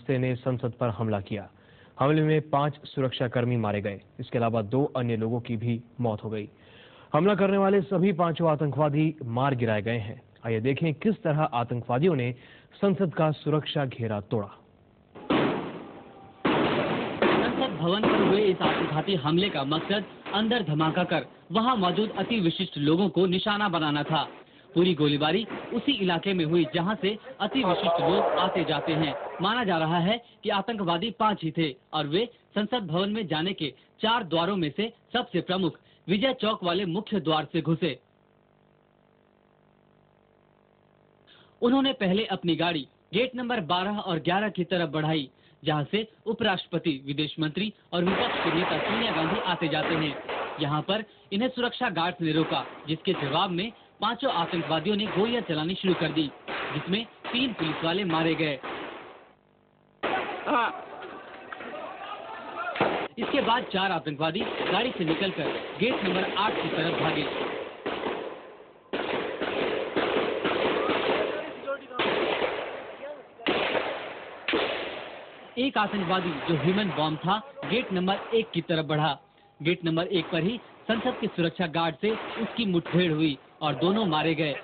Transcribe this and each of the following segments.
ने संसद पर हमला किया। हमले में 5 सुरक्षाकर्मी मारे गए। इसके अलावा 2 अन्य लोगों की भी मौत हो गई। हमला करने वाले सभी 5 आतंकवादी मार गिराए गए हैं। आइए देखें किस तरह आतंकवादियों ने संसद का सुरक्षा घेरा तोड़ा। संसद भवन पर हुए इस आत्मघाती हमले का मकसद अंदर धमाका कर वहां मौजूद अति विशिष्ट लोगों को निशाना बनाना था। पूरी गोलीबारी उसी इलाके में हुई जहां से अति विशिष्ट लोग आते जाते हैं। माना जा रहा है कि आतंकवादी 5 ही थे और वे संसद भवन में जाने के 4 द्वारों में से सबसे प्रमुख विजय चौक वाले मुख्य द्वार से घुसे। उन्होंने पहले अपनी गाड़ी गेट नंबर 12 और 11 की तरफ बढ़ाई, जहां से उपराष्ट्रपति, विदेश मंत्री और विपक्ष के नेता सोनिया गांधी आते जाते हैं। यहां पर इन्हें सुरक्षा गार्ड्स ने रोका, जिसके जवाब में 5 आतंकवादियों ने गोलियां चलानी शुरू कर दी, जिसमें 3 पुलिस वाले मारे गए। इसके बाद 4 आतंकवादी गाड़ी से निकलकर गेट नंबर 8 की तरफ भागे। एक आतंकवादी जो ह्यूमन बॉम्ब था, गेट नंबर 1 की तरफ बढ़ा। गेट नंबर 1 पर ही संसद के सुरक्षा गार्ड से उसकी मुठभेड़ हुई और दोनों मारे गए।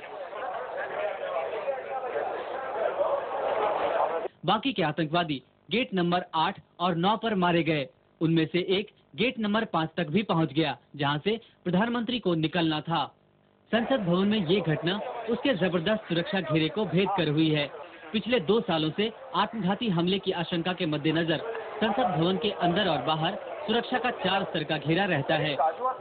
बाकी के आतंकवादी गेट नंबर 8 और 9 पर मारे गए। उनमें से एक गेट नंबर 5 तक भी पहुंच गया, जहां से प्रधानमंत्री को निकलना था। संसद भवन में ये घटना उसके जबरदस्त सुरक्षा घेरे को भेद कर हुई है। पिछले 2 सालों से आत्मघाती हमले की आशंका के मद्देनजर संसद भवन के अंदर और बाहर सुरक्षा का 4 स्तर का घेरा रहता है।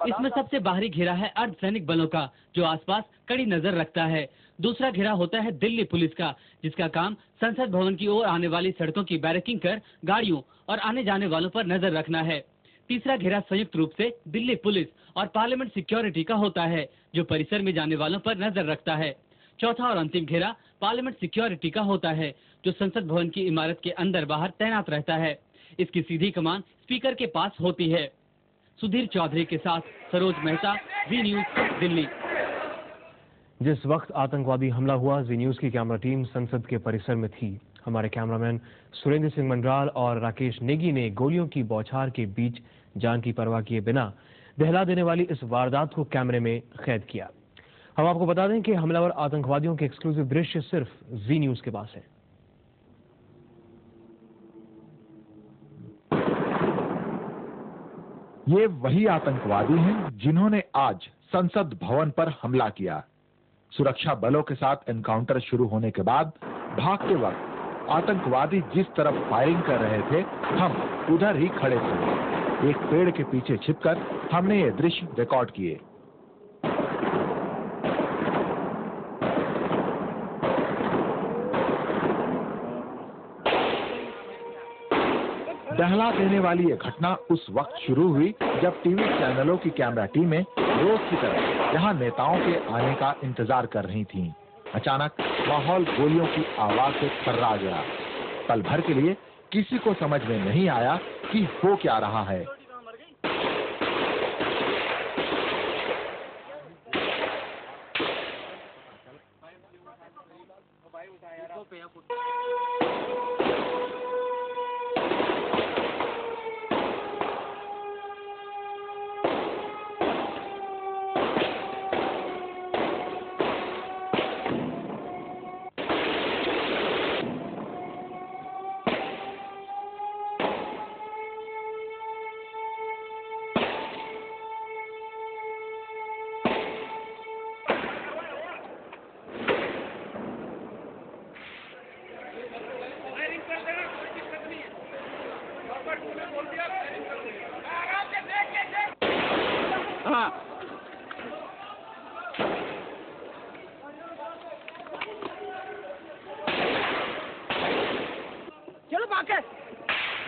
इसमें सबसे बाहरी घेरा है अर्धसैनिक बलों का, जो आसपास कड़ी नजर रखता है। दूसरा घेरा होता है दिल्ली पुलिस का, जिसका काम संसद भवन की ओर आने वाली सड़कों की बैरिकेडिंग कर गाड़ियों और आने जाने वालों पर नजर रखना है। तीसरा घेरा संयुक्त रूप से दिल्ली पुलिस और पार्लियामेंट सिक्योरिटी का होता है, जो परिसर में जाने वालों पर नजर रखता है। चौथा और अंतिम घेरा पार्लियामेंट सिक्योरिटी का होता है, जो संसद भवन की इमारत के अंदर बाहर तैनात रहता है। इसकी सीधी कमान स्पीकर के पास होती है। सुधीर चौधरी के साथ सरोज मेहता, जी न्यूज, दिल्ली। जिस वक्त आतंकवादी हमला हुआ, जी न्यूज की कैमरा टीम संसद के परिसर में थी। हमारे कैमरामैन सुरेंद्र सिंह मंडराल और राकेश नेगी ने गोलियों की बौछार के बीच जान की परवाह किए बिना दहला देने वाली इस वारदात को कैमरे में कैद किया। हम आपको बता दें कि हमलावर आतंकवादियों के एक्सक्लूसिव दृश्य सिर्फ जी न्यूज के पास है। ये वही आतंकवादी हैं जिन्होंने आज संसद भवन पर हमला किया। सुरक्षा बलों के साथ एनकाउंटर शुरू होने के बाद भागते वक्त आतंकवादी जिस तरफ फायरिंग कर रहे थे, हम उधर ही खड़े थे। एक पेड़ के पीछे छिपकर हमने ये दृश्य रिकॉर्ड किए। दहला देने वाली ये घटना उस वक्त शुरू हुई जब टीवी चैनलों की कैमरा टीमें रोज की तरह जहां नेताओं के आने का इंतजार कर रही थीं। अचानक माहौल गोलियों की आवाज से थर्रा गया। पल भर के लिए किसी को समझ में नहीं आया कि हो क्या रहा है।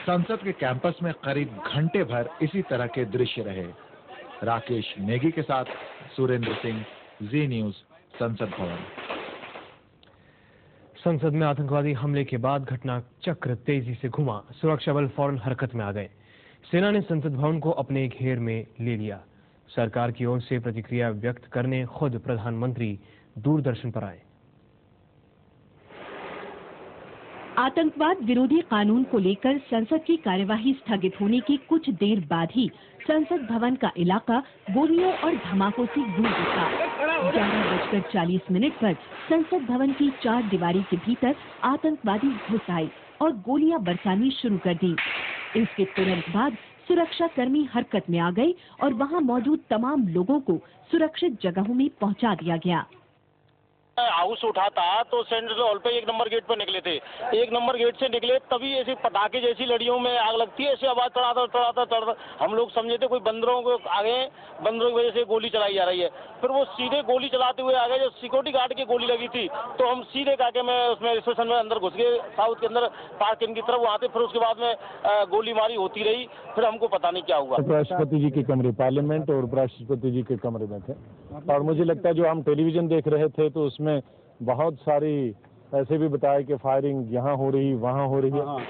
संसद के कैंपस में करीब घंटे भर इसी तरह के दृश्य रहे। राकेश नेगी के साथ सुरेंद्र सिंह, जी न्यूज, संसद भवन। संसद में आतंकवादी हमले के बाद घटना चक्र तेजी से घुमा। सुरक्षा बल फौरन हरकत में आ गए। सेना ने संसद भवन को अपने घेर में ले लिया। सरकार की ओर से प्रतिक्रिया व्यक्त करने खुद प्रधानमंत्री दूरदर्शन पर आए। आतंकवाद विरोधी कानून को लेकर संसद की कार्यवाही स्थगित होने की कुछ देर बाद ही संसद भवन का इलाका गोलियों और धमाकों से गूंज उठा। 11:40 पर संसद भवन की चार दीवारी के भीतर आतंकवादी घुस आए और गोलियां बरसानी शुरू कर दी। इसके तुरंत बाद सुरक्षा कर्मी हरकत में आ गए और वहां मौजूद तमाम लोगों को सुरक्षित जगहों में पहुंचा दिया गया। हाउस उठा था तो सेंट्रल हॉल पे 1 नंबर गेट पे निकले थे। 1 नंबर गेट से निकले तभी ऐसे पटाखे जैसी लड़ियों में आग लगती है, ऐसे आवाज चढ़ाता हम लोग समझे थे कोई बंदरों को आगे, बंदरों की वजह से गोली चलाई जा रही है। फिर वो सीधे गोली चलाते हुए आ गए। जब सिक्योरिटी गार्ड की गोली लगी थी तो हम सीधे जाके मैं उसमें स्टेशन में अंदर घुस गए, साउथ के अंदर पार्किंग की तरफ वहाँ थे। फिर उसके बाद में गोलीबारी होती रही, फिर हमको पता नहीं क्या हुआ। उपराष्ट्रपति जी के कमरे, पार्लियामेंट और उपराष्ट्रपति जी के कमरे में थे और मुझे लगता है जो हम टेलीविजन देख रहे थे तो उसमें बहुत सारी ऐसे भी बताया कि फायरिंग यहाँ हो रही, वहाँ हो रही है।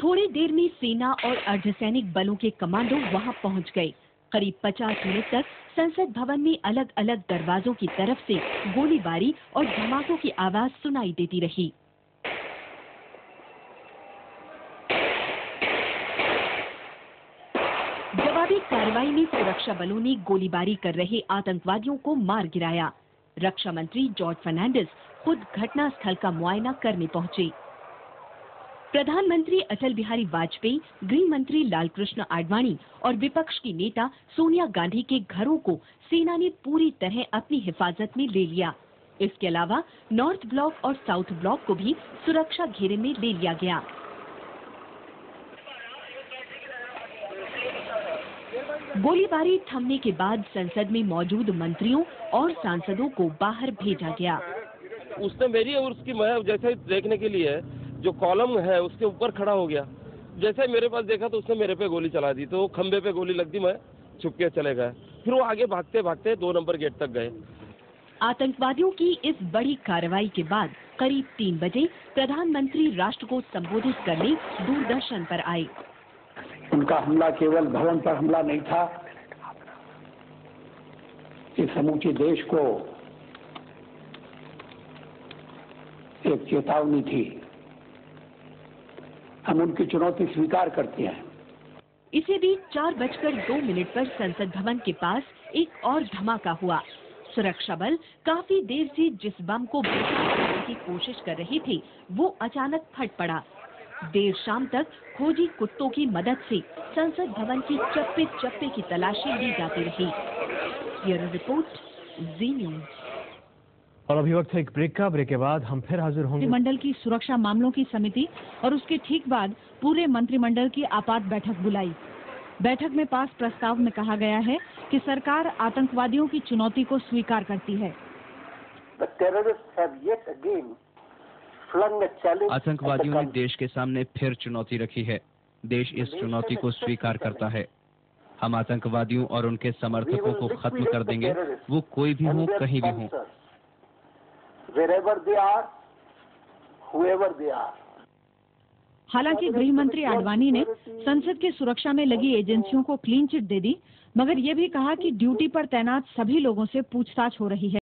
थोड़ी देर में सेना और अर्धसैनिक बलों के कमांडो वहाँ पहुँच गए। करीब 50 मिनट तक संसद भवन में अलग अलग दरवाजों की तरफ से गोलीबारी और धमाकों की आवाज सुनाई देती रही। जवाबी कार्रवाई में सुरक्षा बलों ने गोलीबारी कर रहे आतंकवादियों को मार गिराया। रक्षा मंत्री जॉर्ज फर्नांडिस खुद घटना स्थल का मुआयना करने पहुंचे। प्रधानमंत्री अटल बिहारी वाजपेयी, गृह मंत्री लालकृष्ण आडवाणी और विपक्ष की नेता सोनिया गांधी के घरों को सेना ने पूरी तरह अपनी हिफाजत में ले लिया। इसके अलावा नॉर्थ ब्लॉक और साउथ ब्लॉक को भी सुरक्षा घेरे में ले लिया गया। गोलीबारी थमने के बाद संसद में मौजूद मंत्रियों और सांसदों को बाहर भेजा गया। उसने मेरी और उसकी मैं जैसे देखने के लिए जो कॉलम है उसके ऊपर खड़ा हो गया। जैसे मेरे पास देखा तो उसने मेरे पे गोली चला दी, तो खंबे पे गोली लग दी, मैं छुप के चले गए। फिर वो आगे भागते भागते 2 नंबर गेट तक गए। आतंकवादियों की इस बड़ी कार्रवाई के बाद करीब 3 बजे प्रधानमंत्री राष्ट्र को संबोधित करने दूरदर्शन पर आए। उनका हमला केवल भवन पर हमला नहीं था, ये समूचे देश को एक चेतावनी थी। हम उनकी चुनौती स्वीकार करते हैं। इसी बीच 4:02 पर संसद भवन के पास एक और धमाका हुआ। सुरक्षा बल काफी देर से जिस बम को बरामद करने की कोशिश कर रहे थे वो अचानक फट पड़ा। देर शाम तक खोजी कुत्तों की मदद से संसद भवन की चप्पे चप्पे की तलाशी ली जाती रही। ब्यूरो रिपोर्ट, जी न्यूज। और अभी वक्त है एक ब्रेक का। ब्रेक के बाद हम फिर हाजिर होंगे। मंत्रिमंडल की सुरक्षा मामलों की समिति और उसके ठीक बाद पूरे मंत्रिमंडल की आपात बैठक बुलाई। बैठक में पास प्रस्ताव में कहा गया है कि सरकार आतंकवादियों की चुनौती को स्वीकार करती है। आतंकवादियों ने देश के सामने फिर चुनौती रखी है। देश इस चुनौती को स्वीकार करता है। हम आतंकवादियों और उनके समर्थकों को खत्म कर देंगे, वो कोई भी हो, कहीं भी हो। हालांकि गृह मंत्री आडवाणी ने संसद की सुरक्षा में लगी एजेंसियों को क्लीन चिट दे दी, मगर ये भी कहा कि ड्यूटी पर तैनात सभी लोगों से पूछताछ हो रही है।